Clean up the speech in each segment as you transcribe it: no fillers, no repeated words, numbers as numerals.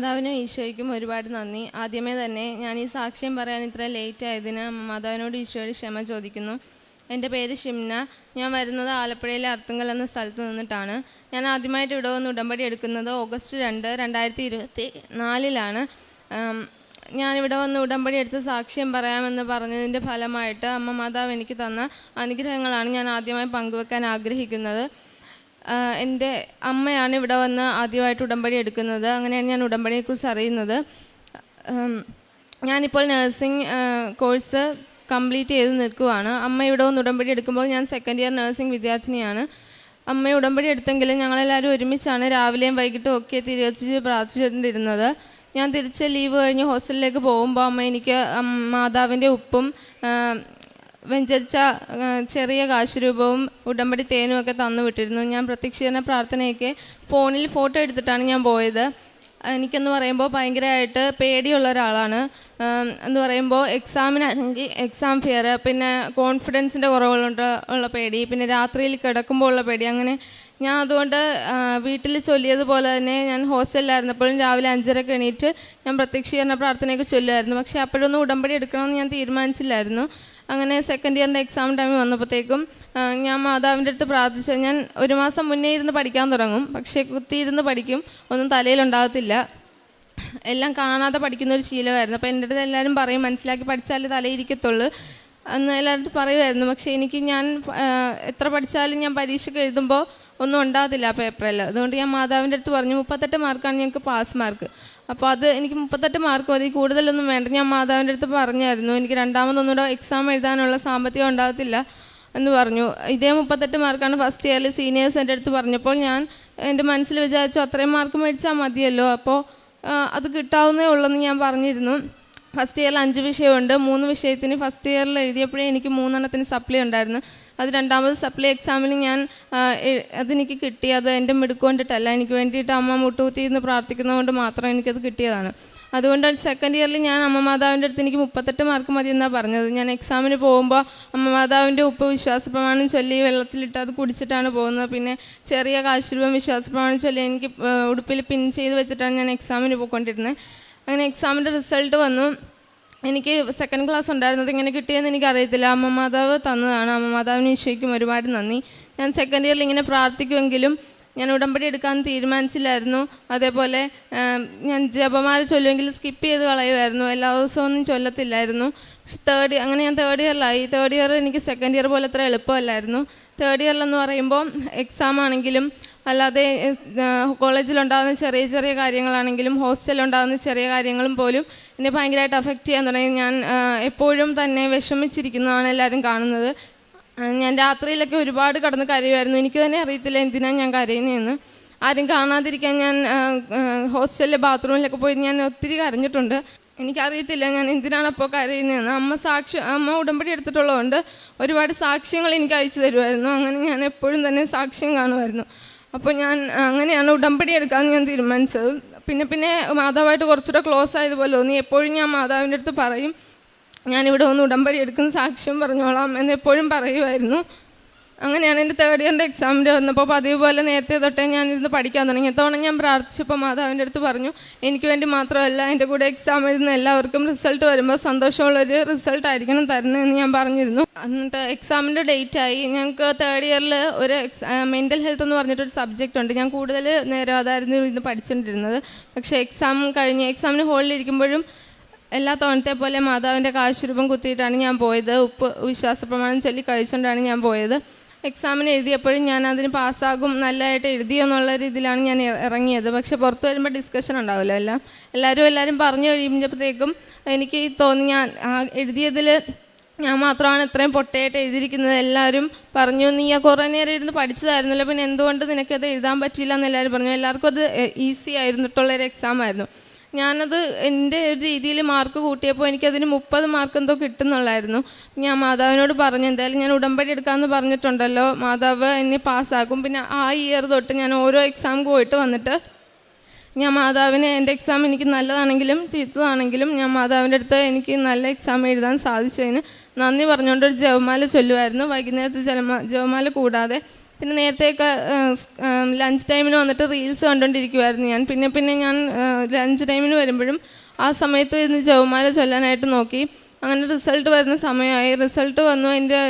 മാതാവിനും ഈശോയ്ക്കും ഒരുപാട് നന്ദി. ആദ്യമേ തന്നെ ഞാൻ ഈ സാക്ഷ്യം പറയാൻ ഇത്ര ലേറ്റ് ആയതിന് മാതാവിനോട് ഈശോയോട് ക്ഷമ ചോദിക്കുന്നു. എൻ്റെ പേര് ഷിംന. ഞാൻ വരുന്നത് ആലപ്പുഴയിലെ അർത്തുങ്കൽ എന്ന സ്ഥലത്ത് നിന്നിട്ടാണ്. ഞാൻ ആദ്യമായിട്ട് ഇവിടെ വന്ന് ഉടമ്പടി എടുക്കുന്നത് ഓഗസ്റ്റ് 2, 2024 ഞാനിവിടെ വന്ന് ഉടമ്പടി എടുത്ത് സാക്ഷ്യം പറയാമെന്ന് പറഞ്ഞതിൻ്റെ ഫലമായിട്ട് അമ്മ മാതാവ് എനിക്ക് തന്ന അനുഗ്രഹങ്ങളാണ് ഞാൻ ആദ്യമായി പങ്കുവെക്കാൻ ആഗ്രഹിക്കുന്നത്. എൻ്റെ അമ്മയാണ് ഇവിടെ വന്ന് ആദ്യമായിട്ട് ഉടമ്പടി എടുക്കുന്നത്. അങ്ങനെയാണ് ഞാൻ ഉടമ്പടിയെക്കുറിച്ച് അറിയുന്നത്. ഞാനിപ്പോൾ നഴ്സിംഗ് കോഴ്സ് കംപ്ലീറ്റ് ചെയ്ത് നിൽക്കുവാണ്. അമ്മ ഇവിടെ വന്ന് ഉടമ്പടി എടുക്കുമ്പോൾ ഞാൻ സെക്കൻഡ് ഇയർ നഴ്സിംഗ് വിദ്യാർത്ഥിനിയാണ്. അമ്മ ഉടമ്പടി എടുത്തെങ്കിലും ഞങ്ങളെല്ലാവരും ഒരുമിച്ചാണ് രാവിലെയും വൈകിട്ടും ഒക്കെ തിരിച്ച് പ്രാർത്ഥിച്ചുകൊണ്ടിരുന്നത്. ഞാൻ തിരിച്ച് ലീവ് കഴിഞ്ഞ് ഹോസ്റ്റലിലേക്ക് പോകുമ്പോൾ അമ്മ എനിക്ക് മാതാവിൻ്റെ ഉപ്പും വെഞ്ചരിച്ച ചെറിയ കാശുരൂപവും ഉടമ്പടി തേനും ഒക്കെ തന്നു വിട്ടിരുന്നു. ഞാൻ പ്രത്യക്ഷീകരണ പ്രാർത്ഥനയൊക്കെ ഫോണിൽ ഫോട്ടോ എടുത്തിട്ടാണ് ഞാൻ പോയത്. എനിക്കെന്ന് പറയുമ്പോൾ ഭയങ്കരമായിട്ട് പേടിയുള്ള ഒരാളാണ്. എന്ന് പറയുമ്പോൾ എക്സാമിനാണെങ്കിൽ എക്സാം ഫിയർ, പിന്നെ കോൺഫിഡൻസിൻ്റെ കുറവുള്ള പേടി, പിന്നെ രാത്രിയിൽ കിടക്കുമ്പോൾ ഉള്ള പേടി. അങ്ങനെ ഞാൻ അതുകൊണ്ട് വീട്ടിൽ ചൊല്ലിയതുപോലെ തന്നെ ഞാൻ ഹോസ്റ്റലിലായിരുന്നപ്പോഴും രാവിലെ 5:30 എണീറ്റ് ഞാൻ പ്രത്യക്ഷീകരണ പ്രാർത്ഥനയൊക്കെ ചൊല്ലുമായിരുന്നു. പക്ഷേ അപ്പോഴൊന്നും ഉടമ്പടി എടുക്കണമെന്ന് ഞാൻ തീരുമാനിച്ചില്ലായിരുന്നു. അങ്ങനെ സെക്കൻഡ് ഇയറിൻ്റെ എക്സാം ടൈമിൽ വന്നപ്പോഴത്തേക്കും ഞാൻ മാതാവിൻ്റെ അടുത്ത് പ്രാർത്ഥിച്ചു. ഞാൻ 1 മാസം മുന്നേ ഇരുന്ന് പഠിക്കാൻ തുടങ്ങും, പക്ഷേ കുത്തിയിരുന്ന് പഠിക്കും, ഒന്നും തലയിലുണ്ടാകത്തില്ല. എല്ലാം കാണാതെ പഠിക്കുന്നൊരു ശീലമായിരുന്നു. അപ്പോൾ എൻ്റെ അടുത്ത് എല്ലാവരും പറയും മനസ്സിലാക്കി പഠിച്ചാലേ തലയിരിക്കത്തുള്ളൂ എന്ന് എല്ലാവരും പറയുമായിരുന്നു. പക്ഷേ ഞാൻ എത്ര പഠിച്ചാലും ഞാൻ പരീക്ഷയ്ക്ക് എഴുതുമ്പോൾ ഒന്നും ഉണ്ടാകത്തില്ല ആ പേപ്പറിൽ. അതുകൊണ്ട് ഞാൻ മാതാവിൻ്റെ അടുത്ത് പറഞ്ഞു 38 മാർക്കാണ് ഞങ്ങൾക്ക് പാസ് മാർക്ക്. അപ്പോൾ അത് എനിക്ക് 38 മാർക്ക് മതി, കൂടുതലൊന്നും വേണ്ട. ഞാൻ മാതാവിൻ്റെ അടുത്ത് പറഞ്ഞായിരുന്നു എനിക്ക് രണ്ടാമതൊന്നുകൂടെ എക്സാം എഴുതാനുള്ള സാമ്പത്തികം ഉണ്ടാകത്തില്ല എന്ന് പറഞ്ഞു. ഇതേ 38 മാർക്കാണ് ഫസ്റ്റ് ഇയറിൽ സീനിയേഴ്സ് എൻ്റെ അടുത്ത് പറഞ്ഞപ്പോൾ ഞാൻ എൻ്റെ മനസ്സിൽ വിചാരിച്ചു അത്രയും മാർക്ക് മേടിച്ചാൽ മതിയല്ലോ, അപ്പോൾ അത് കിട്ടാവുന്നേ ഉള്ളെന്ന് ഞാൻ പറഞ്ഞിരുന്നു. ഫസ്റ്റ് ഇയറിൽ 5 വിഷയമുണ്ട്. 3 വിഷയത്തിന് ഫസ്റ്റ് ഇയറിൽ എഴുതിയപ്പോഴേ എനിക്ക് 3 സപ്ലി ഉണ്ടായിരുന്നു. അത് രണ്ടാമത് സപ്ലി എക്സാമിൽ അതെനിക്ക് കിട്ടി. അത് എൻ്റെ മിടുക്ക് കൊണ്ടിട്ടല്ല, എനിക്ക് വേണ്ടിയിട്ട് അമ്മ മുട്ടുകുത്തിയിരുന്ന് പ്രാർത്ഥിക്കുന്നതുകൊണ്ട് മാത്രം എനിക്കത് കിട്ടിയതാണ്. അതുകൊണ്ട് സെക്കൻഡ് ഇയറിൽ ഞാൻ അമ്മ മാതാവിൻ്റെ അടുത്ത് എനിക്ക് 38 മാർക്ക് മതി എന്നാണ് പറഞ്ഞത്. ഞാൻ എക്സാമിന് പോകുമ്പോൾ അമ്മ മാതാവിൻ്റെ ഉപ്പ് വിശ്വാസപ്രമാണം ചൊല്ലി വെള്ളത്തിലിട്ട് അത് കുടിച്ചിട്ടാണ് പോകുന്നത്. പിന്നെ ചെറിയ കാശുരൂപം വിശ്വാസപ്രമാണം ചൊല്ലി എനിക്ക് ഉടുപ്പിൽ പിൻ ചെയ്ത് വെച്ചിട്ടാണ് ഞാൻ എക്സാമിന് പോയിക്കൊണ്ടിരുന്നത്. അങ്ങനെ എക്സാമിൻ്റെ റിസൾട്ട് വന്നു. എനിക്ക് സെക്കൻഡ് ക്ലാസ് ഉണ്ടായിരുന്നത്. ഇങ്ങനെ കിട്ടിയെന്ന് എനിക്കറിയത്തില്ല, അമ്മ മാതാവ് തന്നതാണ്. അമ്മ മാതാവിന് ഈശോയ്ക്കും ഒരുപാട് നന്ദി. ഞാൻ സെക്കൻഡ് ഇയറിൽ ഇങ്ങനെ പ്രാർത്ഥിക്കുമെങ്കിലും ഞാൻ ഉടമ്പടി എടുക്കാൻ തീരുമാനിച്ചില്ലായിരുന്നു. അതേപോലെ ഞാൻ ജപമാല ചൊല്ലുമെങ്കിൽ സ്കിപ്പ് ചെയ്ത് കളയുമായിരുന്നു, എല്ലാ ദിവസവും ഒന്നും ചൊല്ലത്തില്ലായിരുന്നു. പക്ഷെ അങ്ങനെ ഞാൻ തേർഡ് ഇയറിലായി. തേർഡ് ഇയർ എനിക്ക് സെക്കൻഡ് ഇയർ പോലെ അത്ര എളുപ്പമല്ലായിരുന്നു. തേർഡ് ഇയറിലെന്ന് പറയുമ്പോൾ എക്സാം ആണെങ്കിലും അല്ലാതെ കോളേജിലുണ്ടാകുന്ന ചെറിയ ചെറിയ കാര്യങ്ങളാണെങ്കിലും ഹോസ്റ്റലിലുണ്ടാകുന്ന ചെറിയ കാര്യങ്ങളും പോലും എന്നെ ഭയങ്കരമായിട്ട് അഫക്റ്റ് ചെയ്യാൻ തുടങ്ങി. ഞാൻ എപ്പോഴും തന്നെ വിഷമിച്ചിരിക്കുന്നതാണ് എല്ലാവരും കാണുന്നത്. ഞാൻ രാത്രിയിലൊക്കെ ഒരുപാട് കടന്ന് കരയുമായിരുന്നു. എനിക്ക് തന്നെ അറിയത്തില്ല എന്തിനാണ് ഞാൻ കരയുന്നതെന്ന്. ആരും കാണാതിരിക്കാൻ ഞാൻ ഹോസ്റ്റലിലെ ബാത്റൂമിലൊക്കെ പോയി ഞാൻ ഒത്തിരി കരഞ്ഞിട്ടുണ്ട്. എനിക്കറിയത്തില്ല ഞാൻ എന്തിനാണ് അപ്പോൾ കരയുന്നതെന്ന്. അമ്മ ഉടമ്പടി എടുത്തിട്ടുള്ളതുകൊണ്ട് ഒരുപാട് സാക്ഷ്യങ്ങൾ എനിക്ക് അയച്ചു തരുമായിരുന്നു. അങ്ങനെ ഞാൻ എപ്പോഴും തന്നെ സാക്ഷ്യം കാണുമായിരുന്നു. അപ്പോൾ ഞാൻ അങ്ങനെയാണ് ഉടമ്പടി എടുക്കാമെന്ന് ഞാൻ തീരുമാനിച്ചത്. പിന്നെ മാതാവായിട്ട് കുറച്ചുകൂടെ ക്ലോസ് ആയതുപോലെ തോന്നി. എപ്പോഴും ഞാൻ മാതാവിൻ്റെ അടുത്ത് പറയും ഞാനിവിടെ ഒന്ന് ഉടമ്പടി എടുക്കുന്ന സാക്ഷ്യം പറഞ്ഞോളാം എന്നെപ്പോഴും പറയുമായിരുന്നു. അങ്ങനെയാണ് എൻ്റെ തേർഡ് ഇയറിൻ്റെ എക്സാമിൻ്റെ വന്നപ്പോൾ പതിവ് പോലെ നേരത്തെ തൊട്ടേ ഞാനിരുന്ന് പഠിക്കാൻ തുടങ്ങി. എത്തവണ ഞാൻ പ്രാർത്ഥിച്ചപ്പോൾ മാതാവിൻ്റെ അടുത്ത് പറഞ്ഞു എനിക്ക് വേണ്ടി മാത്രമല്ല എൻ്റെ കൂടെ എക്സാം എഴുതുന്ന എല്ലാവർക്കും റിസൾട്ട് വരുമ്പോൾ സന്തോഷമുള്ളൊരു റിസൾട്ട് ആയിരിക്കണം തരുന്നതെന്ന് ഞാൻ പറഞ്ഞിരുന്നു. എന്നിട്ട് എക്സാമിൻ്റെ ഡേറ്റായി. ഞങ്ങൾക്ക് തേർഡ് ഇയറിൽ ഒരു മെൻ്റൽ ഹെൽത്ത് എന്ന് പറഞ്ഞിട്ടൊരു സബ്ജക്റ്റ് ഉണ്ട്. ഞാൻ കൂടുതൽ നേരം അതായിരുന്നു ഇന്ന് പഠിച്ചുകൊണ്ടിരുന്നത്. പക്ഷേ എക്സാം കഴിഞ്ഞ് എക്സാമിന് ഹോളിലിരിക്കുമ്പോഴും എല്ലാ തവണത്തെ പോലെ മാതാവിൻ്റെ കാശുരൂപം കുത്തിയിട്ടാണ് ഞാൻ പോയത്. ഉപ്പ് വിശ്വാസപ്രമാണം ചൊല്ലി കഴിച്ചുകൊണ്ടാണ് ഞാൻ പോയത്. എക്സാമിന് എഴുതിയപ്പോഴും ഞാൻ അതിന് പാസ്സാകും, നല്ലതായിട്ട് എഴുതിയെന്നുള്ള രീതിയിലാണ് ഞാൻ ഇറങ്ങിയത്. പക്ഷെ പുറത്ത് വരുമ്പോൾ ഡിസ്കഷൻ ഉണ്ടാവില്ല. എല്ലാവരും പറഞ്ഞു കഴിയുമ്പോഴത്തേക്കും എനിക്ക് തോന്നി ഞാൻ എഴുതിയതിൽ ഞാൻ മാത്രമാണ് ഇത്രയും പൊട്ടയായിട്ട് എഴുതിയിരിക്കുന്നത്. എല്ലാവരും പറഞ്ഞു നീ കുറേ നേരം ഇരുന്ന് പഠിച്ചതായിരുന്നല്ലോ, പിന്നെ എന്തുകൊണ്ട് നിനക്കത് എഴുതാൻ പറ്റിയില്ല എന്ന് എല്ലാവരും പറഞ്ഞു. എല്ലാവർക്കും അത് ഈസി ആയിരുന്നിട്ടുള്ളൊരു എക്സാം ആയിരുന്നു. ഞാനത് എൻ്റെ ഒരു രീതിയിൽ മാർക്ക് കൂട്ടിയപ്പോൾ എനിക്കതിന് 30 മാർക്ക് എന്തോ കിട്ടുന്നുള്ളായിരുന്നു. ഞാൻ മാതാവിനോട് പറഞ്ഞു എന്തായാലും ഞാൻ ഉടമ്പടി എടുക്കാമെന്ന് പറഞ്ഞിട്ടുണ്ടല്ലോ, മാതാവ് എന്നെ പാസ്സാക്കും. പിന്നെ ആ ഇയർ തൊട്ട് ഞാൻ ഓരോ എക്സാം പോയിട്ട് വന്നിട്ട് ഞാൻ മാതാവിന് എൻ്റെ എക്സാം എനിക്ക് നല്ലതാണെങ്കിലും ചീത്തതാണെങ്കിലും ഞാൻ മാതാവിൻ്റെ അടുത്ത് എനിക്ക് നല്ല എക്സാം എഴുതാൻ സാധിച്ചതിന് നന്ദി പറഞ്ഞുകൊണ്ട് ഒരു ജപമാല ചൊല്ലുമായിരുന്നു. വൈകുന്നേരത്തെ ജപമാല കൂടാതെ പിന്നെ നേരത്തെയൊക്കെ ലഞ്ച് ടൈമിന് വന്നിട്ട് റീൽസ് കണ്ടുകൊണ്ടിരിക്കുമായിരുന്നു ഞാൻ. പിന്നെ ഞാൻ ലഞ്ച് ടൈമിന് വരുമ്പോഴും ആ സമയത്ത് ഇരുന്ന് ജപമാല ചൊല്ലാനായിട്ട് നോക്കി. അങ്ങനെ റിസൾട്ട് വരുന്ന സമയമായി. റിസൾട്ട് വന്നു. എൻ്റെ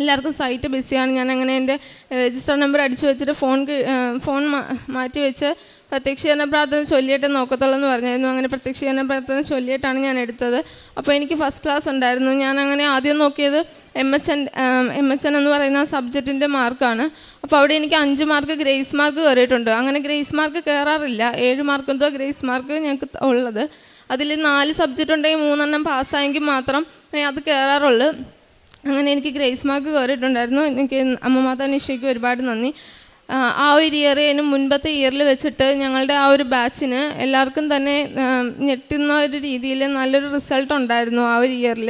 എല്ലാവർക്കും സൈറ്റ് ബിസിയാണ്. ഞാൻ അങ്ങനെ എൻ്റെ രജിസ്റ്റർ നമ്പർ അടിച്ചു വെച്ചിട്ട് ഫോൺ മാറ്റി വെച്ച് പ്രത്യക്ഷീകരണ പ്രാർത്ഥന ചൊല്ലിയിട്ട് നോക്കത്തുള്ളൂ എന്ന് പറഞ്ഞായിരുന്നു. അങ്ങനെ പ്രത്യക്ഷീകരണ പ്രാർത്ഥന ചൊല്ലിയിട്ടാണ് ഞാൻ എടുത്തത്. അപ്പോൾ എനിക്ക് ഫസ്റ്റ് ക്ലാസ് ഉണ്ടായിരുന്നു. ഞാൻ അങ്ങനെ ആദ്യം നോക്കിയത് MHN എന്ന് പറയുന്ന സബ്ജക്റ്റിൻ്റെ മാർക്കാണ്. അപ്പോൾ അവിടെ എനിക്ക് 5 മാർക്ക് ഗ്രേസ് മാർക്ക് കയറിയിട്ടുണ്ട്. അങ്ങനെ ഗ്രേസ് മാർക്ക് കയറാറില്ല, 7 മാർക്ക് എന്തോ ഗ്രേസ് മാർക്ക് ഞങ്ങൾക്ക് ഉള്ളത്. അതിൽ 4 സബ്ജക്റ്റ് ഉണ്ടെങ്കിൽ 3 എണ്ണം പാസ്സായെങ്കിൽ മാത്രം അത് കയറാറുള്ളൂ. അങ്ങനെ എനിക്ക് ഗ്രേസ് മാർക്ക് കയറിയിട്ടുണ്ടായിരുന്നു. എനിക്ക് അമ്മ മാതാവിനീശോയ്ക്ക് ഒരുപാട് നന്ദി. ആ ഒരു ഇയറിന് മുൻപത്തെ ഇയറിൽ വെച്ചിട്ട് ഞങ്ങളുടെ ആ ഒരു ബാച്ചിന് എല്ലാവർക്കും തന്നെ ഞെട്ടുന്ന ഒരു രീതിയിൽ നല്ലൊരു റിസൾട്ട് ഉണ്ടായിരുന്നു. ആ ഒരു ഇയറിൽ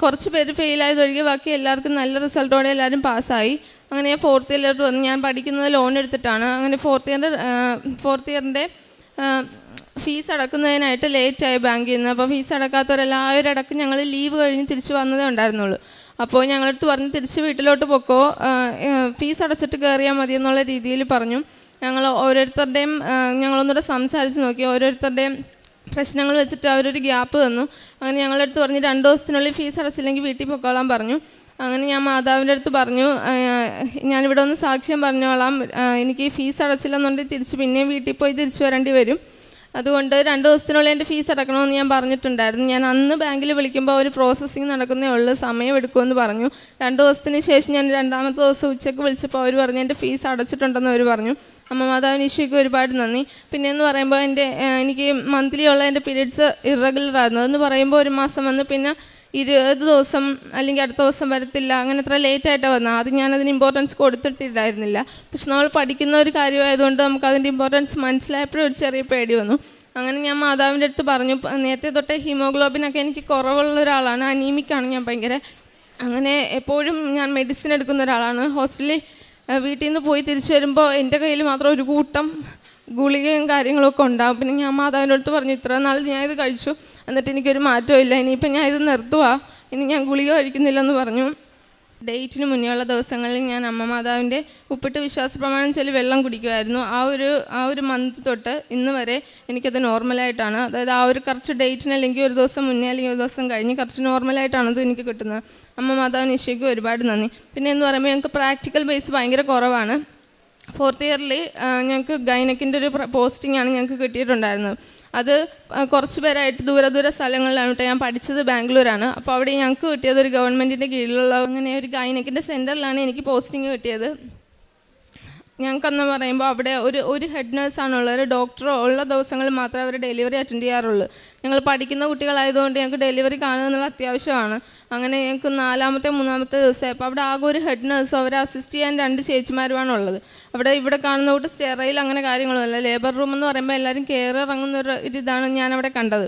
കുറച്ച് പേര് ഫെയിലായതൊഴികെ ബാക്കി എല്ലാവർക്കും നല്ല റിസൾട്ടോടെ എല്ലാവരും പാസ്സായി. അങ്ങനെ ഞാൻ 4th ഇയറിലോട്ട് വന്നു. ഞാൻ പഠിക്കുന്നത് ലോൺ എടുത്തിട്ടാണ്. അങ്ങനെ 4th ഇയറിൻ്റെ ഫീസ് അടക്കുന്നതിനായിട്ട് ലേറ്റായി ബാങ്കിൽ നിന്ന്. അപ്പോൾ ഫീസ് അടക്കാത്തവരെല്ലാവരും അടക്കം ഞങ്ങൾ ലീവ് കഴിഞ്ഞ് തിരിച്ച് വന്നതേ ഉണ്ടായിരുന്നുള്ളൂ. അപ്പോൾ ഞങ്ങളടുത്ത് പറഞ്ഞ് തിരിച്ച് വീട്ടിലോട്ട് പൊക്കോ, ഫീസ് അടച്ചിട്ട് കയറിയാൽ മതി എന്നുള്ള രീതിയിൽ പറഞ്ഞു. ഞങ്ങൾ ഓരോരുത്തരുടെയും ഞങ്ങളൊന്നുകൂടെ സംസാരിച്ച് നോക്കി. ഓരോരുത്തരുടെയും പ്രശ്നങ്ങൾ വെച്ചിട്ട് അവരൊരു ഗ്യാപ്പ് തന്നു. അങ്ങനെ ഞങ്ങളുടെ അടുത്ത് പറഞ്ഞ് 2 ദിവസത്തിനുള്ളിൽ ഫീസ് അടച്ചില്ലെങ്കിൽ വീട്ടിൽ പൊക്കോളാൻ പറഞ്ഞു. അങ്ങനെ ഞാൻ മാതാവിൻ്റെ അടുത്ത് പറഞ്ഞു, ഞാനിവിടെ ഒന്ന് സാക്ഷ്യം പറഞ്ഞോളാം, എനിക്ക് ഫീസ് അടച്ചില്ലെന്നുണ്ടെങ്കിൽ തിരിച്ച് പിന്നെയും വീട്ടിൽ പോയി തിരിച്ചു വരേണ്ടി വരും. അതുകൊണ്ട് 2 ദിവസത്തിനുള്ളിൽ എൻ്റെ ഫീസ് അടക്കണമെന്ന് ഞാൻ പറഞ്ഞിട്ടുണ്ടായിരുന്നു. ഞാൻ അന്ന് ബാങ്കിൽ വിളിക്കുമ്പോൾ ഒരു പ്രോസസ്സിങ് നടക്കുന്നേ ഉള്ളൂ, സമയം എടുക്കുമെന്ന് പറഞ്ഞു. 2 ദിവസത്തിന് ശേഷം ഞാൻ 2ാമത്തെ ദിവസം ഉച്ചയ്ക്ക് വിളിച്ചപ്പോൾ അവർ പറഞ്ഞു എൻ്റെ ഫീസ് അടച്ചിട്ടുണ്ടെന്ന് അവർ പറഞ്ഞു. അമ്മ മാതാവിനീശോയ്ക്ക് ഒരുപാട് നന്ദി. പിന്നെയെന്ന് പറയുമ്പോൾ എനിക്ക് മന്ത്ലി ഉള്ള എൻ്റെ പീരീഡ്സ് ഇറഗുലറായിരുന്നു. അതെന്ന് പറയുമ്പോൾ ഒരു മാസം വന്ന് പിന്നെ 20 ദിവസം അല്ലെങ്കിൽ അടുത്ത ദിവസം വരത്തില്ല, അങ്ങനെ അത്ര ലേറ്റായിട്ടാണ് വന്നത്. ആദ്യം ഞാനതിന് ഇമ്പോർട്ടൻസ് കൊടുത്തിട്ടില്ലായിരുന്നില്ല. പക്ഷെ നമ്മൾ പഠിക്കുന്ന ഒരു കാര്യമായതുകൊണ്ട് നമുക്കതിൻ്റെ ഇമ്പോർട്ടൻസ് മനസ്സിലായപ്പോഴും ഒരു ചെറിയ പേടി വന്നു. അങ്ങനെ ഞാൻ മാതാവിൻ്റെ അടുത്ത് പറഞ്ഞു, നേരത്തെ തൊട്ടേ ഹീമോഗ്ലോബിനൊക്കെ എനിക്ക് കുറവുള്ള ഒരാളാണ്, അനീമിക്കാണ് ഞാൻ ഭയങ്കര. അങ്ങനെ എപ്പോഴും ഞാൻ മെഡിസിൻ എടുക്കുന്ന ഒരാളാണ്. ഹോസ്റ്റലിൽ വീട്ടിൽ നിന്ന് പോയി തിരിച്ചു വരുമ്പോൾ എൻ്റെ കയ്യിൽ മാത്രം ഒരു കൂട്ടം ഗുളികയും കാര്യങ്ങളൊക്കെ ഉണ്ടാകും. പിന്നെ ഞാൻ മാതാവിൻ്റെ അടുത്ത് പറഞ്ഞു, ഇത്ര നാൾ ഞാൻ ഇത് കഴിച്ചു, എന്നിട്ട് എനിക്കൊരു മാറ്റവും ഇല്ല, ഇനിയിപ്പം ഞാൻ ഇത് നിർത്തുവാ, ഇനി ഞാൻ ഗുളിക കഴിക്കുന്നില്ലെന്ന് പറഞ്ഞു. ഡേറ്റിന് മുന്നേയുള്ള ദിവസങ്ങളിൽ ഞാൻ അമ്മ മാതാവിൻ്റെ ഉപ്പിട്ട് വിശ്വാസ പ്രമാണം ചൊല്ലി വെള്ളം കുടിക്കുമായിരുന്നു. ആ ഒരു മന്ത് തൊട്ട് ഇന്ന് വരെ എനിക്കത് നോർമലായിട്ടാണ്. അതായത് ആ ഒരു കറക്റ്റ് ഡേറ്റിന് അല്ലെങ്കിൽ ഒരു ദിവസം മുന്നേ അല്ലെങ്കിൽ ഒരു ദിവസം കഴിഞ്ഞ് കറക്റ്റ് നോർമലായിട്ടാണത് എനിക്ക് കിട്ടുന്നത്. അമ്മ മാതാവിനീശോയ്ക്ക് ഒരുപാട് നന്ദി. പിന്നെ എന്ന് പറയുമ്പോൾ ഞങ്ങൾക്ക് പ്രാക്ടിക്കൽ ബേസ് ഭയങ്കര കുറവാണ്. 4th ഇയറിൽ ഞങ്ങൾക്ക് ഗൈനക്കിൻ്റെ ഒരു പോസ്റ്റിംഗാണ് ഞങ്ങൾക്ക് കിട്ടിയിട്ടുണ്ടായിരുന്നത്. അത് കുറച്ച് പേരായിട്ട് ദൂര സ്ഥലങ്ങളിലാണ് കേട്ടോ. ഞാൻ പഠിച്ചത് ബാംഗ്ലൂരാണ്. അപ്പോൾ അവിടെ ഞങ്ങൾക്ക് കിട്ടിയത് ഒരു ഗവൺമെൻറ്റിൻ്റെ കീഴിലുള്ള അങ്ങനെ ഒരു ഗൈനക്കിൻ്റെ സെൻറ്ററിലാണ് എനിക്ക് പോസ്റ്റിംഗ് കിട്ടിയത്. ഞങ്ങൾക്കെന്ന് പറയുമ്പോൾ അവിടെ ഒരു ഹെഡ് നേഴ്സാണുള്ളത്. ഒരു ഡോക്ടറോ ഉള്ള ദിവസങ്ങളിൽ മാത്രമേ അവർ ഡെലിവറി അറ്റൻഡ് ചെയ്യാറുള്ളൂ. ഞങ്ങൾ പഠിക്കുന്ന കുട്ടികളായതുകൊണ്ട് ഞങ്ങൾക്ക് ഡെലിവറി കാണുക എന്നുള്ള അത്യാവശ്യമാണ്. അങ്ങനെ ഞങ്ങൾക്ക് 4ാമത്തെ 3ാമത്തെ ദിവസമായി. അപ്പോൾ അവിടെ ആകെ ഒരു ഹെഡ് നേഴ്സും അവരെ അസിസ്റ്റ് ചെയ്യാൻ 2 ചേച്ചിമാരുമാണ് ഉള്ളത്. ഇവിടെ കാണുന്ന കൂട്ട് സ്റ്റെറൈൽ അങ്ങനെ കാര്യങ്ങളൊന്നുമില്ല. ലേബർ റൂം എന്ന് പറയുമ്പോൾ എല്ലാവരും കയറി ഇറങ്ങുന്ന ഇതാണ് ഞാനവിടെ കണ്ടത്.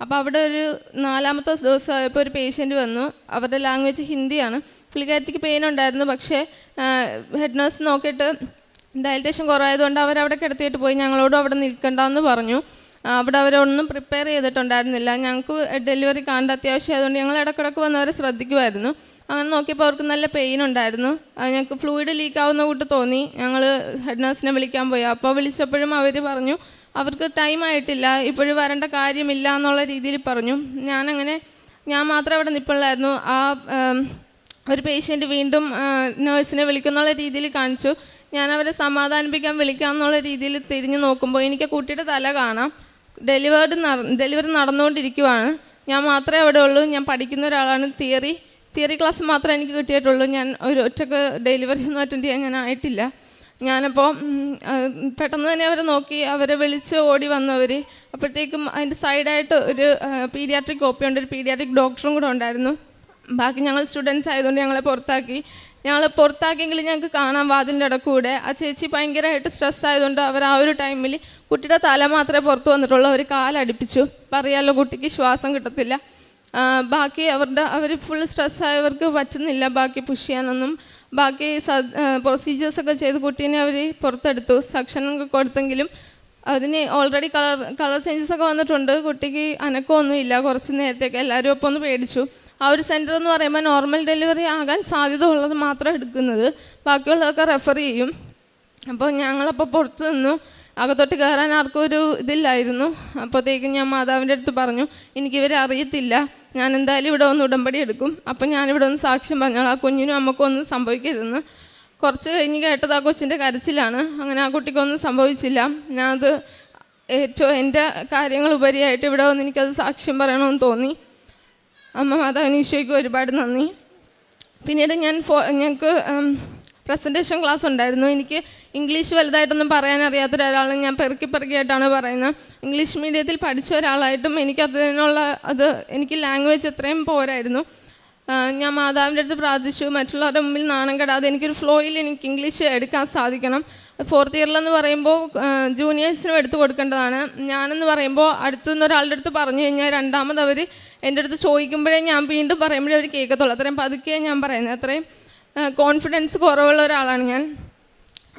അപ്പോൾ അവിടെ ഒരു 4ാമത്തെ ദിവസമായപ്പോൾ ഒരു പേഷ്യൻറ്റ് വന്നു. അവരുടെ ലാംഗ്വേജ് ഹിന്ദിയാണ്. പുള്ളിക്കാരത്തിക്ക് പെയിൻ ഉണ്ടായിരുന്നു. പക്ഷേ ഹെഡ് നേഴ്സ് നോക്കിയിട്ട് ഡയലറ്റേഷൻ കുറവായതുകൊണ്ട് അവരവിടെ കിടത്തിയിട്ട് പോയി. ഞങ്ങളോടും അവിടെ നിൽക്കണ്ടെന്ന് പറഞ്ഞു. അവിടെ അവരൊന്നും പ്രിപ്പയർ ചെയ്തിട്ടുണ്ടായിരുന്നില്ല. ഞങ്ങൾക്ക് ഡെലിവറി കാണേണ്ട അത്യാവശ്യമായതുകൊണ്ട് ഞങ്ങൾ ഇടയ്ക്കിടയ്ക്ക് വന്നവരെ ശ്രദ്ധിക്കുമായിരുന്നു. അങ്ങനെ നോക്കിയപ്പോൾ അവർക്ക് നല്ല പെയിൻ ഉണ്ടായിരുന്നു. ഞങ്ങൾക്ക് ഫ്ലൂയിഡ് ലീക്കാവുന്ന കൂട്ട് തോന്നി. ഞങ്ങൾ ഹെഡ് നേഴ്സിനെ വിളിക്കാൻ പോയി. അപ്പോൾ വിളിച്ചപ്പോഴും അവർ പറഞ്ഞു അവർക്ക് ടൈം ആയിട്ടില്ല, ഇപ്പോഴും വരേണ്ട കാര്യമില്ല എന്നുള്ള രീതിയിൽ പറഞ്ഞു. ഞാൻ മാത്രം അവിടെ നിൽപ്പുള്ളായിരുന്നു. ഒരു പേഷ്യൻറ്റ് വീണ്ടും നേഴ്സിനെ വിളിക്കുന്നുള്ള രീതിയിൽ കാണിച്ചു. ഞാൻ അവരെ സമാധാനിപ്പിക്കാൻ വിളിക്കാമെന്നുള്ള രീതിയിൽ തിരിഞ്ഞു നോക്കുമ്പോൾ എനിക്ക് കുട്ടിയുടെ തല കാണാം. ഡെലിവറി നടന്നുകൊണ്ടിരിക്കുവാണ്. ഞാൻ മാത്രമേ അവിടെ ഉള്ളൂ. ഞാൻ പഠിക്കുന്ന ഒരാളാണ്. തിയറി ക്ലാസ് മാത്രമേ എനിക്ക് കിട്ടിയിട്ടുള്ളൂ. ഞാൻ ഒരു ഒറ്റക്ക് ഡെലിവറി ഒന്നും അറ്റൻഡ് ചെയ്യാൻ ഞാൻ ആയിട്ടില്ല. ഞാനപ്പോൾ പെട്ടെന്ന് തന്നെ അവരെ നോക്കി, അവരെ വിളിച്ച് ഓടി വന്നവർ. അപ്പോഴത്തേക്കും അതിൻ്റെ സൈഡായിട്ട് ഒരു പീഡിയാട്രിക് OP ഉണ്ട്, ഒരു പീഡിയാട്രിക് ഡോക്ടറും കൂടെ ഉണ്ടായിരുന്നു. ബാക്കി ഞങ്ങൾ സ്റ്റുഡൻസ് ആയതുകൊണ്ട് ഞങ്ങളെ പുറത്താക്കിയെങ്കിലും ഞങ്ങൾക്ക് കാണാൻ വാതിലിൻ്റെ ഇടക്കൂടെ. ആ ചേച്ചി ഭയങ്കരമായിട്ട് സ്ട്രെസ് ആയതുകൊണ്ട് അവർ ആ ഒരു ടൈമിൽ കുട്ടിയുടെ തല മാത്രമേ പുറത്ത് വന്നിട്ടുള്ളൂ. അവർ കാലടിപ്പിച്ചു. പറയാമല്ലോ, കുട്ടിക്ക് ശ്വാസം കിട്ടത്തില്ല. ബാക്കി അവർ ഫുൾ സ്ട്രെസ്സായവർക്ക് പറ്റുന്നില്ല ബാക്കി പുഷ് ചെയ്യാനൊന്നും. ബാക്കി പ്രൊസീജിയേഴ്സൊക്കെ ചെയ്ത് കുട്ടീനെ അവർ പുറത്തെടുത്തു. സക്ഷനൊക്കെ കൊടുത്തെങ്കിലും അതിന് ഓൾറെഡി കളർ ചേഞ്ചസ് ഒക്കെ വന്നിട്ടുണ്ട്. കുട്ടിക്ക് അനക്കമൊന്നുമില്ല. കുറച്ച് നേരത്തേക്ക് എല്ലാവരും ഒപ്പം ഒന്ന് പേടിച്ചു. ആ ഒരു സെൻറ്റർ എന്ന് പറയുമ്പോൾ നോർമൽ ഡെലിവറി ആകാൻ സാധ്യത ഉള്ളത് മാത്രം എടുക്കുന്നത്, ബാക്കിയുള്ളതൊക്കെ റെഫർ ചെയ്യും. അപ്പോൾ ഞങ്ങളപ്പോൾ പുറത്ത് നിന്നു, അകത്തോട്ട് കയറാൻ ആർക്കും ഒരു ഇതില്ലായിരുന്നു. അപ്പോഴത്തേക്കും ഞാൻ മാതാവിൻ്റെ അടുത്ത് പറഞ്ഞു, എനിക്കിവരെ അറിയത്തില്ല, ഞാൻ എന്തായാലും ഇവിടെ ഒന്ന് ഉടമ്പടി എടുക്കും, അപ്പം ഞാനിവിടെ ഒന്ന് സാക്ഷ്യം പറഞ്ഞോളാം, ആ കുഞ്ഞിനും അമ്മക്കും ഒന്നും സംഭവിക്കരുതെന്ന്. കുറച്ച് കഴിഞ്ഞ് കേട്ടത് ആ കൊച്ചിൻ്റെ കരച്ചിലാണ്. അങ്ങനെ ആ കുട്ടിക്കൊന്നും സംഭവിച്ചില്ല. ഞാനത് ഏറ്റവും എൻ്റെ കാര്യങ്ങൾ ഉപരിയായിട്ട് ഇവിടെ വന്ന് എനിക്കത് സാക്ഷ്യം പറയണമെന്ന് തോന്നി. അമ്മ മാതാവിന് ഈശോയ്ക്ക് ഒരുപാട് നന്ദി. പിന്നീട് ഞങ്ങൾക്ക് പ്രസൻറ്റേഷൻ ക്ലാസ് ഉണ്ടായിരുന്നു. എനിക്ക് ഇംഗ്ലീഷ് വലുതായിട്ടൊന്നും പറയാൻ അറിയാത്തൊരാളാണ് ഞാൻ. പെറുക്കിയായിട്ടാണ് പറയുന്നത്. ഇംഗ്ലീഷ് മീഡിയത്തിൽ പഠിച്ച ഒരാളായിട്ടും എനിക്ക് ലാംഗ്വേജ് എത്രയും പോരായിരുന്നു. ഞാൻ മാതാവിൻ്റെ അടുത്ത് പ്രാർത്ഥിച്ചു, മറ്റുള്ളവരുടെ മുമ്പിൽ നാണം കെടാതെ എനിക്കൊരു ഫ്ലോയിൽ എനിക്ക് ഇംഗ്ലീഷ് എടുക്കാൻ സാധിക്കണം. 4th ഇയറിലെന്ന് പറയുമ്പോൾ ജൂനിയേഴ്സിനും എടുത്ത് കൊടുക്കേണ്ടതാണ്. ഞാനെന്ന് പറയുമ്പോൾ അടുത്തുനിന്ന് ഒരാളുടെ അടുത്ത് പറഞ്ഞു കഴിഞ്ഞാൽ രണ്ടാമത് അവർ എൻ്റെ അടുത്ത് ചോദിക്കുമ്പോഴേ ഞാൻ വീണ്ടും പറയുമ്പോഴേ അവർ കേൾക്കത്തുള്ളൂ. അത്രയും പതുക്കെ ഞാൻ പറയുന്നത്, അത്രയും കോൺഫിഡൻസ് കുറവുള്ള ഒരാളാണ് ഞാൻ.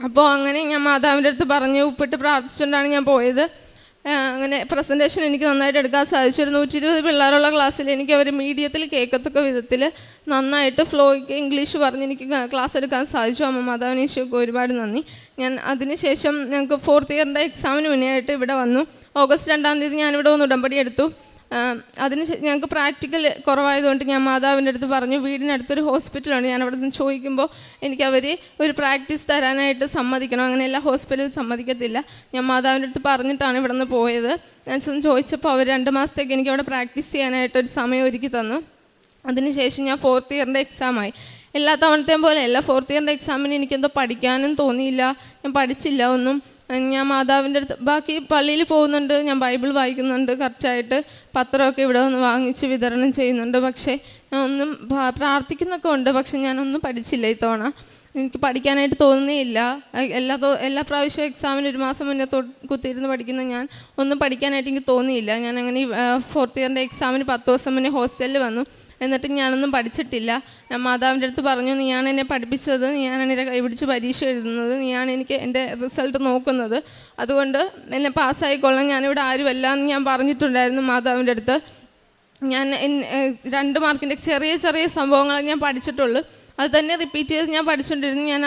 അപ്പോൾ അങ്ങനെ ഞാൻ മാതാവിൻ്റെ അടുത്ത് പറഞ്ഞ് ഉപ്പിട്ട് പ്രാർത്ഥിച്ചുകൊണ്ടാണ് ഞാൻ പോയത്. അങ്ങനെ പ്രസൻറ്റേഷൻ എനിക്ക് നന്നായിട്ട് എടുക്കാൻ സാധിച്ചു. ഒരു 120 പിള്ളേരുള്ള ക്ലാസ്സിൽ എനിക്ക് അവർ മീഡിയത്തിൽ കേൾക്കത്തക്ക വിധത്തിൽ നന്നായിട്ട് ഫ്ലോയ്ക്ക് ഇംഗ്ലീഷ് പറഞ്ഞ് എനിക്ക് ക്ലാസ് എടുക്കാൻ സാധിച്ചു. അമ്മ മാതാവിന് ഈശോയ്ക്ക് ഒരുപാട് നന്ദി. ഞാൻ അതിനുശേഷം ഞങ്ങൾക്ക് 4th ഇയറിൻ്റെ എക്സാമിന് മുന്നേ ആയിട്ട് ഇവിടെ വന്നു. ഓഗസ്റ്റ് 2-ാം തീയതി ഞാനിവിടെ വന്ന് ഉടമ്പടി എടുത്തു. അതിന് ഞങ്ങൾക്ക് പ്രാക്ടിക്കൽ കുറവായതുകൊണ്ട് ഞാൻ മാതാവിൻ്റെ അടുത്ത് പറഞ്ഞു, വീടിനടുത്തൊരു ഹോസ്പിറ്റലുണ്ട്, ഞാൻ അവിടെ നിന്ന് ചോദിക്കുമ്പോൾ എനിക്കവർ ഒരു പ്രാക്ടീസ് തരാനായിട്ട് സമ്മതിക്കണം. അങ്ങനെ എല്ലാ ഹോസ്പിറ്റലിൽ സമ്മതിക്കത്തില്ല. ഞാൻ മാതാവിൻ്റെ അടുത്ത് പറഞ്ഞിട്ടാണ് ഇവിടെ നിന്ന് പോയത്. ഞാൻ ചെന്ന് ചോദിച്ചപ്പോൾ അവർ 2 മാസത്തേക്ക് എനിക്ക് അവിടെ പ്രാക്ടീസ് ചെയ്യാനായിട്ടൊരു സമയം ഒരുക്കി തന്നു. അതിനുശേഷം ഞാൻ 4th ഇയറിൻ്റെ എക്സാമായി. എല്ലാ തവണത്തെയും പോലെ അല്ല, 4th ഇയറിൻ്റെ എക്സാമിന് എനിക്കെന്തോ പഠിക്കാനും തോന്നിയില്ല, ഞാൻ പഠിച്ചില്ല ഒന്നും. ഞാൻ മാതാവിൻ്റെ അടുത്ത് ബാക്കി പള്ളിയിൽ പോകുന്നുണ്ട്, ഞാൻ ബൈബിൾ വായിക്കുന്നുണ്ട് കറക്റ്റായിട്ട്, പത്രമൊക്കെ ഇവിടെ ഒന്ന് വാങ്ങിച്ച് വിതരണം ചെയ്യുന്നുണ്ട്. പക്ഷേ ഞാൻ ഒന്നും പ്രാർത്ഥിക്കുന്നൊക്കെ ഉണ്ട്, പക്ഷെ ഞാനൊന്നും പഠിച്ചില്ല ഇത്തവണ. എനിക്ക് പഠിക്കാനായിട്ട് തോന്നുന്നേയില്ല. എല്ലാ പ്രാവശ്യവും എക്സാമിന് 1 മാസം മുന്നേ കുത്തിയിരുന്ന് പഠിക്കുന്ന ഞാൻ ഒന്നും പഠിക്കാനായിട്ട് എനിക്ക് തോന്നിയില്ല. ഞാൻ അങ്ങനെ 4th ഇയറിൻ്റെ എക്സാമിന് 10 ദിവസം മുന്നേ ഹോസ്റ്റലിൽ വന്നു. എന്നിട്ട് ഞാനൊന്നും പഠിച്ചിട്ടില്ല. ഞാൻ മാതാവിൻ്റെ അടുത്ത് പറഞ്ഞു, നീയാണ് എന്നെ പഠിപ്പിച്ചത്, നീയാണ് എന്നെ കൈപിടിച്ച് പരീക്ഷ എഴുതുന്നത്, നീയാണ് എനിക്ക് എൻ്റെ റിസൾട്ട് നോക്കുന്നത്, അതുകൊണ്ട് എന്നെ പാസ്സായിക്കൊള്ളാം, ഞാനിവിടെ ആരുമല്ല എന്ന് ഞാൻ പറഞ്ഞിട്ടുണ്ടായിരുന്നു മാതാവിൻ്റെ അടുത്ത്. ഞാൻ 2 മാർക്കിൻ്റെ ചെറിയ ചെറിയ സംഭവങ്ങൾ ഞാൻ പഠിച്ചിട്ടുള്ളൂ. അത് തന്നെ റിപ്പീറ്റ് ചെയ്ത് ഞാൻ പഠിച്ചുകൊണ്ടിരുന്നു. ഞാൻ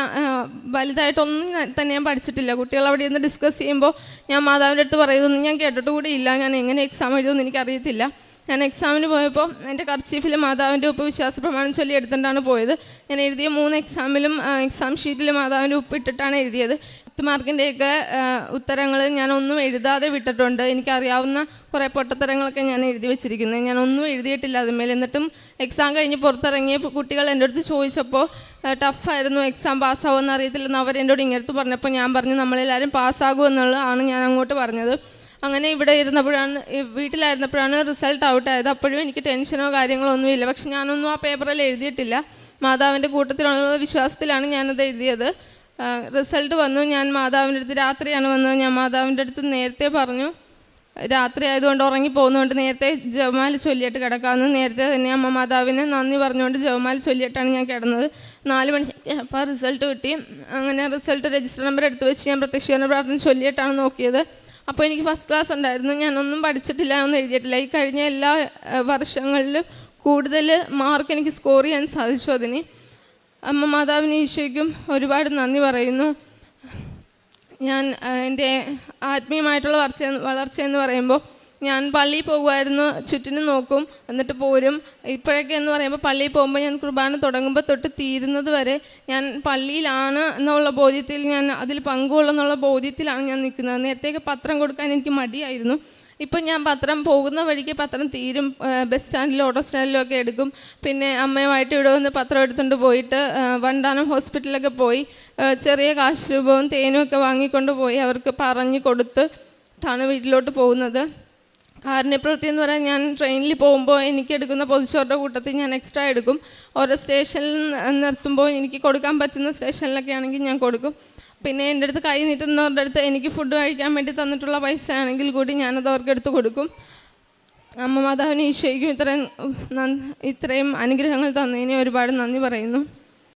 വലുതായിട്ടൊന്നും തന്നെ ഞാൻ പഠിച്ചിട്ടില്ല. കുട്ടികൾ അവിടെ ഇരുന്ന് ഡിസ്കസ് ചെയ്യുമ്പോൾ ഞാൻ മാതാവിൻ്റെ അടുത്ത് പറയുന്നതൊന്നും ഞാൻ കേട്ടിട്ട് കൂടി ഇല്ല. ഞാൻ എങ്ങനെ എക്സാം എഴുതുമെന്ന് എനിക്കറിയത്തില്ല. ഞാൻ എക്സാമിന് പോയപ്പോൾ എൻ്റെ കർച്ചീഫിൽ മാതാവിൻ്റെ ഉപ്പ് വിശ്വാസ പ്രമാണം ചൊല്ലി എടുത്തുകൊണ്ടാണ് പോയത്. ഞാൻ എഴുതിയ 3 എക്സാമിലും എക്സാം ഷീറ്റിൽ മാതാവിൻ്റെ ഉപ്പ് ഇട്ടിട്ടാണ് എഴുതിയത്. 10 മാർക്കിൻ്റെയൊക്കെ ഉത്തരങ്ങൾ ഞാനൊന്നും എഴുതാതെ വിട്ടിട്ടുണ്ട്. എനിക്കറിയാവുന്ന കുറേ പൊട്ടത്തരങ്ങളൊക്കെ ഞാൻ എഴുതി വെച്ചിരിക്കുന്നത്. ഞാനൊന്നും എഴുതിയിട്ടില്ല അതുമേൽ. എന്നിട്ടും എക്സാം കഴിഞ്ഞ് പുറത്തിറങ്ങിയ കുട്ടികൾ എൻ്റെ അടുത്ത് ചോദിച്ചപ്പോൾ ടഫായിരുന്നു, എക്സാം പാസ്സാകുമെന്ന് അറിയത്തില്ലെന്ന് അവർ എന്നോട് ഇങ്ങടുത്ത് പറഞ്ഞപ്പോൾ ഞാൻ പറഞ്ഞു, നമ്മളെല്ലാവരും പാസ്സാകുമെന്നുള്ളതാണ് ഞാൻ അങ്ങോട്ട് പറഞ്ഞത്. അങ്ങനെ ഇവിടെ വീട്ടിലായിരുന്നപ്പോഴാണ് റിസൾട്ട് ഔട്ടായത്. അപ്പോഴും എനിക്ക് ടെൻഷനോ കാര്യങ്ങളോ ഒന്നുമില്ല. പക്ഷെ ഞാനൊന്നും ആ പേപ്പറിൽ എഴുതിയിട്ടില്ല. മാതാവിൻ്റെ കൂട്ടത്തിലുള്ള വിശ്വാസത്തിലാണ് ഞാനത് എഴുതിയത്. റിസൾട്ട് വന്നു. ഞാൻ മാതാവിൻ്റെ അടുത്ത് രാത്രിയാണ് വന്നത്. ഞാൻ മാതാവിൻ്റെ അടുത്ത് നേരത്തെ പറഞ്ഞു, രാത്രി ആയതുകൊണ്ട് ഉറങ്ങിപ്പോകുന്നതുകൊണ്ട് നേരത്തെ ജപമാല ചൊല്ലിയിട്ട് കിടക്കാമെന്ന്. നേരത്തെ തന്നെ അമ്മ മാതാവിനെ നന്ദി പറഞ്ഞുകൊണ്ട് ജപമാല ചൊല്ലിയിട്ടാണ് ഞാൻ കിടന്നത്. 4 മണിക്ക് അപ്പോൾ റിസൾട്ട് കിട്ടി. അങ്ങനെ റിസൾട്ട് രജിസ്റ്റർ നമ്പർ എടുത്ത് വെച്ച് ഞാൻ പ്രത്യക്ഷീകരണ പ്രാർത്ഥന ചൊല്ലിയിട്ടാണ് നോക്കിയത്. അപ്പോൾ എനിക്ക് ഫസ്റ്റ് ക്ലാസ് ഉണ്ടായിരുന്നു. ഞാനൊന്നും പഠിച്ചിട്ടില്ല, ഒന്നും എഴുതിയിട്ടില്ല. ഈ കഴിഞ്ഞ എല്ലാ വർഷങ്ങളിലും കൂടുതൽ മാർക്ക് എനിക്ക് സ്കോർ ചെയ്യാൻ സാധിച്ചു. അതിന് അമ്മ മാതാവിന് ഈശോയ്ക്കും ഒരുപാട് നന്ദി പറയുന്നു. ഞാൻ എൻ്റെ ആത്മീയമായിട്ടുള്ള വളർച്ച എന്ന് പറയുമ്പോൾ ഞാൻ പള്ളിയിൽ പോകുമായിരുന്നു, ചുറ്റിനും നോക്കും, എന്നിട്ട് പോരും. ഇപ്പോഴൊക്കെ എന്ന് പറയുമ്പോൾ പള്ളിയിൽ പോകുമ്പോൾ ഞാൻ കുർബാന തുടങ്ങുമ്പോൾ തൊട്ട് തീരുന്നത് വരെ ഞാൻ പള്ളിയിലാണ് എന്നുള്ള ബോധ്യത്തിൽ, ഞാൻ അതിൽ പങ്കുകൊള്ളുന്നുള്ള ബോധ്യത്തിലാണ് ഞാൻ നിൽക്കുന്നത്. നേരത്തെയൊക്കെ പത്രം കൊടുക്കാൻ എനിക്ക് മടിയായിരുന്നു. ഇപ്പം ഞാൻ പത്രം പോകുന്ന വഴിക്ക് പത്രം തീരും, ബസ് സ്റ്റാൻഡിലും ഓട്ടോ സ്റ്റാൻഡിലും ഒക്കെ എടുക്കും. പിന്നെ അമ്മയുമായിട്ട് ഇവിടെ വന്ന് പത്രം എടുത്തുകൊണ്ട് പോയിട്ട് വണ്ടാനം ഹോസ്പിറ്റലിലൊക്കെ പോയി ചെറിയ കാശ് രൂപവും തേനും ഒക്കെ വാങ്ങിക്കൊണ്ട് പോയി അവർക്ക് പറഞ്ഞു കൊടുത്തിട്ടാണ് വീട്ടിലോട്ട് പോകുന്നത്. കാരുണ്യപ്രവൃത്തി എന്ന് പറയാൻ, ഞാൻ ട്രെയിനിൽ പോകുമ്പോൾ എനിക്ക് എടുക്കുന്ന പൊതിച്ചോറിൻ്റെ കൂട്ടത്തിൽ ഞാൻ എക്സ്ട്രാ എടുക്കും. ഓരോ സ്റ്റേഷനിൽ നിർത്തുമ്പോൾ എനിക്ക് കൊടുക്കാൻ പറ്റുന്ന സ്റ്റേഷനിലൊക്കെ ആണെങ്കിൽ ഞാൻ കൊടുക്കും. പിന്നെ എൻ്റെ അടുത്ത് കൈ നീട്ടുന്നവരുടെ അടുത്ത് എനിക്ക് ഫുഡ് കഴിക്കാൻ വേണ്ടി തന്നിട്ടുള്ള പൈസ ആണെങ്കിൽ കൂടി ഞാനത് അവർക്ക് എടുത്ത് കൊടുക്കും. അമ്മ മാതാവിന് ഈശോയ്ക്കും ഇത്രയും അനുഗ്രഹങ്ങൾ തന്നതിന് ഒരുപാട് നന്ദി പറയുന്നു.